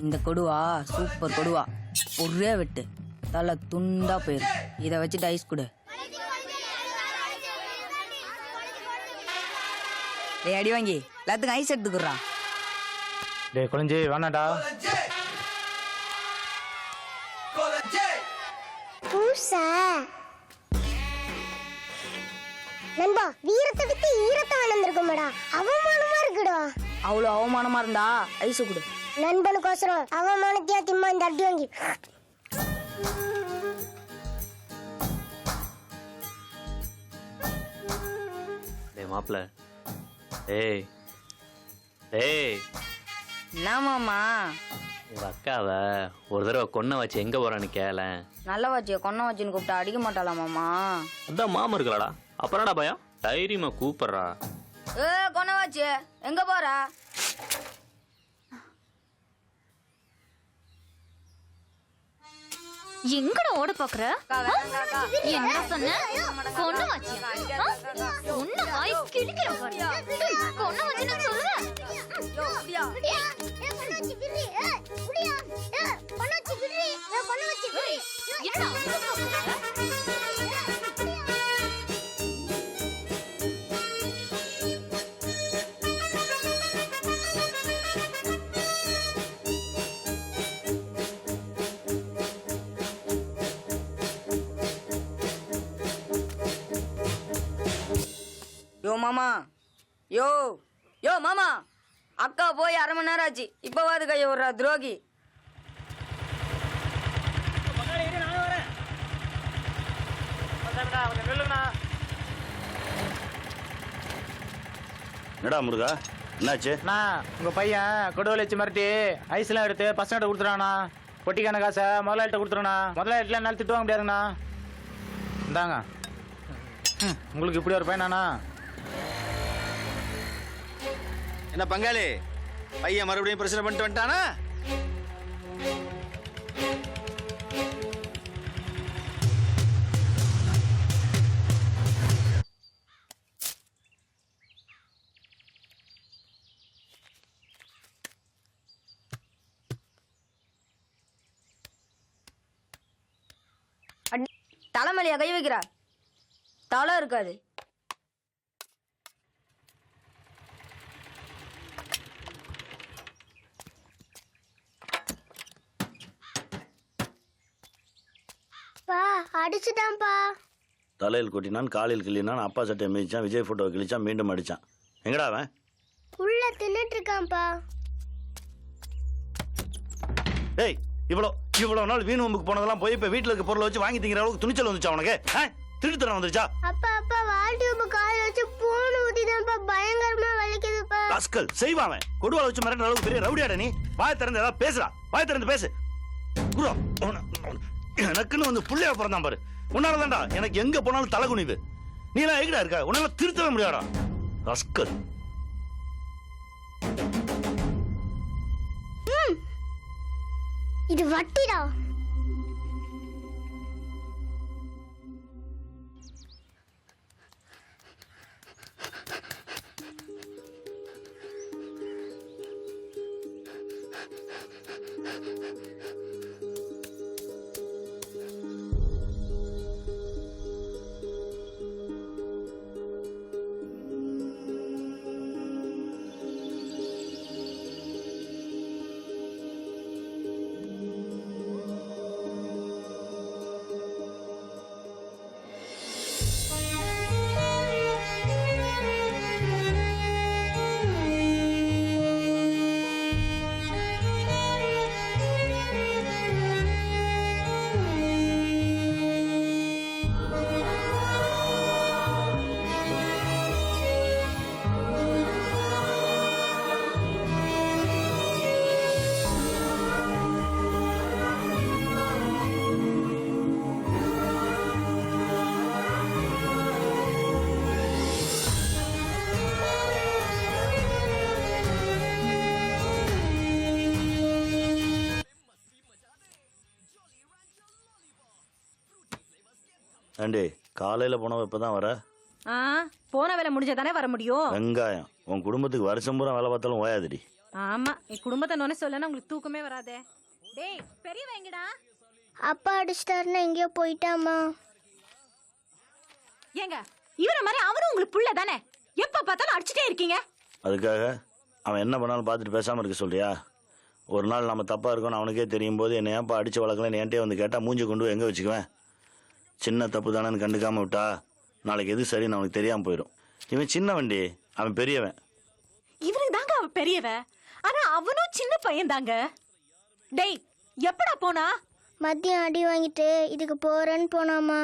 இந்த கொடுவா சூப்பர் கொடுவா. ஒரே வெட்டு தலை துண்டா போயிரும். இதை வச்சுட்டு ஐஸ் கொடு. டேய் அடி வாங்கி எல்லாத்துக்கும் ஐஸ் எடுத்துக்குறான். டேய் குழஞ்சி வேணாடா. நண்பா வீரத்தை விட்டு ஈரத்தை வளர்ந்துருக்குமாடா. அவமானமா இருக்குடா. அவ்வளோ அவமானமா இருந்தா ஐஸ் கொடு. நண்பனுக்கோசரம் அவமானத்தையா திம்மா இந்த அடி வாங்கி. டேய் மாப்ள, டேய் டேய், என்ன மாமா? உங்க அக்காவை ஒரு தடவை கொன்ன வச்சு எங்க போறான்னு கேள. நல்ல வாச்சிய கொன்ன வச்சுன்னு கூப்பிட்டா அடிக்க மாட்டாளா மாமா? அதான் மாமா இருக்கலடா, அப்புறம்டா பயம். தைரியமா கூப்பிடுறா. கொன்ன வாச்சி எங்க போற? எங்கட ஓட பாக்குற? என்ன சொன்ன? கொன்ன வச்சு உன்ன வாய் கிழிக்கிற பாரு. கொன்ன வச்சு நான் சொல்றேன். யோ மாமா, யோ யோ மாமா, அக்கா போய் 1/2 மணி நேரம் ஆச்சு. இப்பவாது கைய விடுறா துரோகி. என்னடா முருகா, என்னாச்சு? அண்ணா உங்க பையன் கொடுவலை வச்சு மிரட்டி ஐஸ்லாம் எடுத்து பசங்கிட்ட கொடுத்துறானா. பொட்டிக்கான காசை முதலாளிட்ட கொடுத்துருண்ணா. முதலாளிட்டுலாம் என்னால் திட்டு வாங்க முடியாதுண்ணா. இந்தாங்க. உங்களுக்கு இப்படி ஒரு பையனாண்ணா? என்ன பங்காளி, பையன் மறுபடியும் பிரச்சனை பண்ணிட்டு வந்துட்டானா? தலைமலையா கை வைக்கிறா? தலை இருக்காது. அடிச்சுட்டான்பா. தலையில் கொட்டினான், காலில் கிள்ளினான், அப்பா சட்டையை மிதிச்சான், விஜய் போட்டோ கிழிச்சான், மீண்டும் அடிச்சான். எங்கடா அவன்? உள்ள தின்னுட்டு இருக்கான்பா. டேய், இவ்வளவு நாள் வீண் வம்புக்கு போனதெல்லாம் போய் இப்ப வீட்டுல இருக்க பொருளை வச்சு வாங்கி திங்கிற அளவுக்கு துணிச்சல் வந்துச்சா உனக்கு? திருட்டுத்தனம் வந்துருச்சா? அப்பா அப்பா வால் டியூப் கால் வச்சு பூணு ஊத்திதான்ப்பா. பயங்கரமா வலிக்குதுப்பா. ராஸ்கல் செய்வான் அவன். கொடுவாளை வச்சு மிரட்டுற அளவுக்கு பெரிய ரவுடியாடா நீ. வாய் திறந்து ஏதாவது பேசுறா, வாய் திறந்து பேசு. குரு, எனக்குன்னு வந்து புள்ளைய பிறந்தான் பாரு. உன்னாலதான்டா எனக்கு எங்க போனாலும் தலை குனிவு. நீ எல்லாம் எங்கடா இருக்க? உன்னால திருத்தவே முடியாடா ராஸ்கல். இது வட்டிடா. ஏண்டி காலையில போனவ இப்பதான் வர? போன வேலை முடிஞ்சதானே வர முடியும். வெங்காயம் உன் குடும்பத்துக்கு வருஷம் பூரா வேலை பார்த்தாலும் ஓயாதுடி. ஆமா என் குடும்பத்தை நோனே சொல்லனா உங்களுக்கு தூக்கமே வராதே. டேய் பெரியவ எங்கடா? அப்பா அடிச்சிட்டாருன்னு எங்கேயோ போயிட்டாமா. ஏங்க இவர மாதிரி அவனும் உங்களுக்கு புள்ள தானே, எப்ப பார்த்தாலும் அடிச்சுட்டே இருக்கீங்க. அதுக்காக அவன் என்ன பண்ணாலும் பார்த்துட்டு பேசாமல் இருக்க சொல்றியா? ஒரு நாள் நம்ம தப்பாக இருக்கோன்னு அவனுக்கே தெரியும் போது என்னை ஏன்ப்பா அடித்து வளர்க்கலன்னு என்கிட்டே வந்து கேட்டால் மூஞ்சி கொண்டு போய் எங்கே வச்சுக்குவேன்? சின்ன தப்பு தானேன்னு கண்டுக்காமல் விட்டா நாளைக்கு எது சரின்னு அவனுக்கு தெரியாமல் போயிடும். இவன் சின்ன வண்டி, அவன் பெரியவன். இவனுக்கு தாங்க அவ பெரியவ, ஆனா அவனும் சின்ன பையன் தாங்க. டேய் எப்படா போனா? மதியம் அடி வாங்கிட்டு இதுக்கு போறேன்னு போனாமா.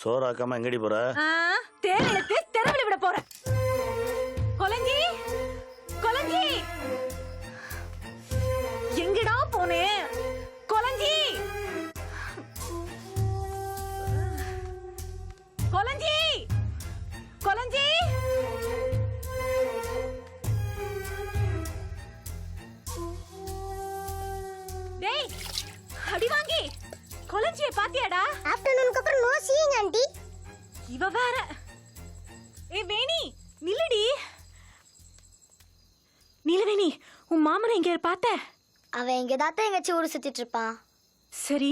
சோறாக்காம எங்கடி போற? தேர் இழுத்து தெருவில் விட போற. கொலஞ்சி கொலஞ்சி எங்கடா போனே? கொலஞ்சி கொலஞ்சி கொலஞ்சி டேய் அடி வாங்கி கொலஞ்சியை பாத்தியாடா? ஆஃப்டர்நூனுக்கு அப்புறம் நோ சீயிங் ஆண்டி. இவ வேற. ஏ வேணி நில்லடி. நீலவேணி உன் மாமனை எங்க பார்த்த? அவன் இங்க தாத்தா எங்கச்சி ஊரு சுத்திட்டு இருப்பான். சரி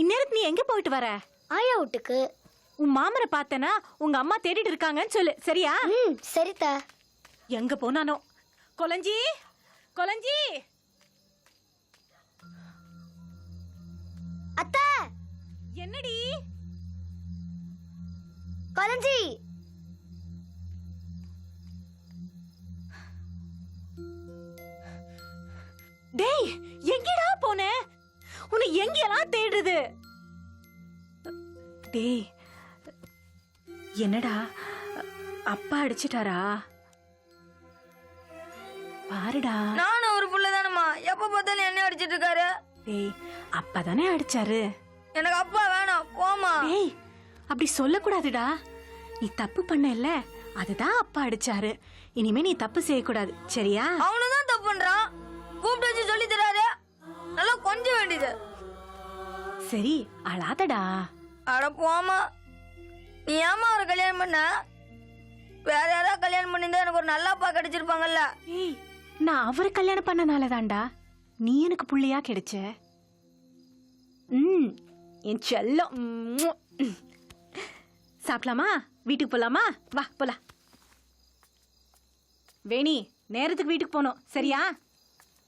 இந்நேரத்து நீ எங்க போயிட்டு வர? ஆயா வீட்டுக்கு. உன் மாமனை பார்த்தனா உங்க அம்மா தேடிட்டு இருக்காங்கன்னு சொல்லு, சரியா? சரிதா. எங்க போனானோ? கொலஞ்சி கொலஞ்சி அத்தை என்னடி? கொலஞ்சி டேய் எங்கடா போன? உன்னை எங்கெல்லாம் தேடுறது? டேய் என்னடா அப்பா அடிச்சிட்டாரா? பாருடா. நானும் ஒரு புள்ள தானம்மா, எப்ப பார்த்தாலும் என்ன அடிச்சிட்டு இருக்காரு. டேய் அப்பா தானே அடிச்சாரு. எனக்கு அப்பா வேணாம், போமா. டேய் அப்படி சொல்லக்கூடாதுடா. நீ தப்பு பண்ண இல்ல, அதுதான் அப்பா அடிச்சாரு. இனிமே நீ தப்பு செய்யக்கூடாது, சரியா? அவனுதான் தப்பு பண்றான், கூப்பிட்டு வச்சு சொல்லி தராரு. நல்லா கொஞ்சம் வேண்டியது. சரி அழாதடா. அட போமா. நீ ஏமா அவரை கல்யாணம் பண்ண? வேற யாராவது கல்யாணம் பண்ணியிருந்தா எனக்கு ஒரு நல்ல அப்பா கிடைச்சிருப்பாங்கல்ல. ஏய் நான் அவரை கல்யாணம் பண்ணனால தான்டா நீ எனக்கு புள்ளையா கிடைச்ச. என் செல்லம். சாப்பிடலாமா? வீட்டுக்கு போலாமா? வா போலாம். வேணி நேரத்துக்கு வீட்டுக்கு போனோம், சரியா?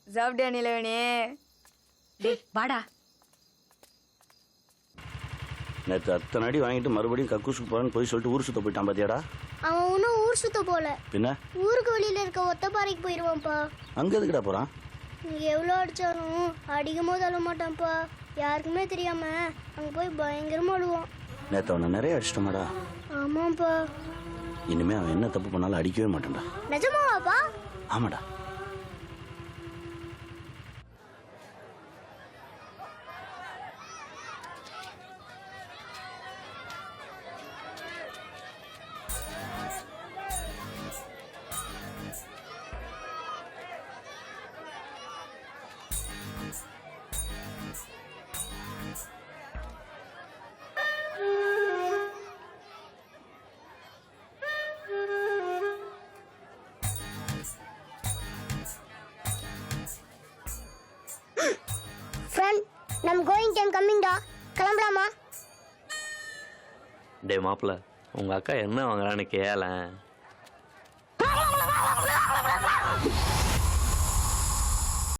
சாப்பிட்டியா நிலவேணி? டேய் வாடா. நேற்று அத்தனை அடி வாங்கிட்டு மறுபடியும் கக்கூசுக்கு போறேன்னு போய் சொல்லிட்டு ஊர் சுத்த போயிட்டான் பாத்தியாடா? அவன் ஒன்னும் ஊர் சுத்த போல. பின்ன ஊருக்கு வெளியில இருக்க ஒத்தப்பாறைக்கு போயிருவான்ப்பா. அங்க எதுக்குடா போறான்? இங்க எவ்வளோ அடிச்சாலும் அடிக்கும் போது அழுவ மாட்டான்ப்பா. யாருக்குமே தெரியாம அங்க போய் பயங்கரமா அழுவான். நேற்று அவனை நிறைய அடிச்சிட்டோமாடா. ஆமாப்பா. இனிமே அவன் என்ன தப்பு பண்ணாலும் அடிக்கவே மாட்டான்டா. நிஜமாவாப்பா? ஆமாடா. Friend, I'm going and coming டா. கிளம்பலாமா? டே மாப்பிள்ள, உங்க அக்கா என்ன வாங்குறான்னு கேளேன்.